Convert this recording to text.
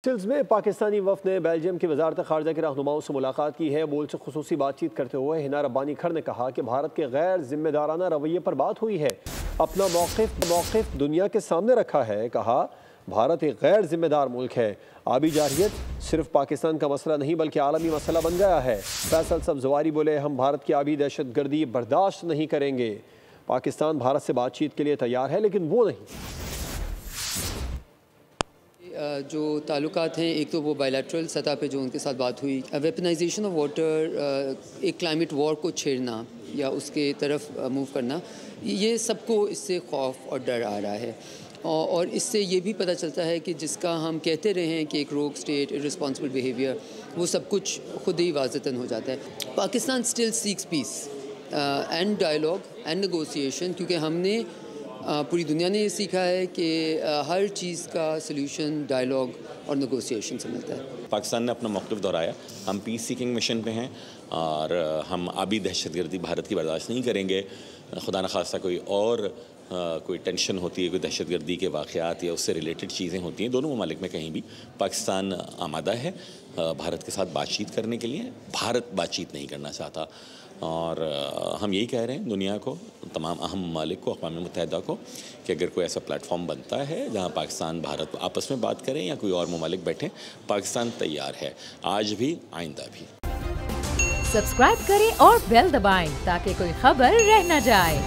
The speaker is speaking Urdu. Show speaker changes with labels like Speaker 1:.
Speaker 1: برسلز میں پاکستانی وفد نے بیلجیم کی وزارت خارجہ کے رہنماؤں سے ملاقات کی ہے۔ بول سے خصوصی بات چیت کرتے ہوئے ہنا ربانی کھڑ نے کہا کہ بھارت کے غیر ذمہ دارانہ رویے پر بات ہوئی ہے، اپنا موقف دنیا کے سامنے رکھا ہے۔ کہا بھارت ایک غیر ذمہ دار ملک ہے، آبی جارحیت صرف پاکستان کا مسئلہ نہیں بلکہ عالمی مسئلہ بن گیا ہے۔ فیصل سبزواری بولے ہم بھارت کی آبی دہشت گردی برداشت نہیں کریں گے۔ پاکستان بھارت سے بات چیت کے لیے تیار ہے لیکن وہ نہیں۔
Speaker 2: جو تعلقات ہیں، ایک تو وہ بائیلیٹرل سطح پہ جو ان کے ساتھ بات ہوئی، ویپنائزیشن آف واٹر، ایک کلائمیٹ وار کو چھیڑنا یا اس کے طرف موو کرنا، یہ سب کو اس سے خوف اور ڈر آ رہا ہے، اور اس سے یہ بھی پتہ چلتا ہے کہ جس کا ہم کہتے رہے ہیں کہ ایک روگ اسٹیٹ، ارسپانسبل بیہیویئر، وہ سب کچھ خود ہی واضحتاً ہو جاتا ہے۔ Pakistan still seeks peace and dialogue and negotiation, کیونکہ ہم نے پوری دنیا نے یہ سیکھا ہے کہ ہر چیز کا سلیوشن ڈائلاگ اور نیگوسیشن سے ملتا ہے۔
Speaker 3: پاکستان نے اپنا موقف دہرایا، ہم پیس سیکنگ مشن پہ ہیں اور ہم آبی دہشت گردی بھارت کی برداشت نہیں کریں گے۔ خدا نخواستہ کوئی ٹینشن ہوتی ہے، کوئی دہشت گردی کے واقعات یا اس سے ریلیٹڈ چیزیں ہوتی ہیں، دونوں ممالک میں کہیں بھی پاکستان آمادہ ہے بھارت کے ساتھ بات چیت کرنے کے لیے۔ بھارت بات چیت نہیں کرنا چاہتا، اور ہم یہی کہہ رہے ہیں دنیا کو، تمام اہم ممالک کو، اقوام متحدہ کو، کہ اگر کوئی ایسا پلیٹ فارم بنتا ہے جہاں پاکستان بھارت آپس میں بات کریں یا کوئی اور ممالک بیٹھیں، پاکستان تیار ہے، آج بھی آئندہ بھی۔
Speaker 4: سبسکرائب کریں اور بیل دبائیں تاکہ کوئی خبر رہ نہ جائے۔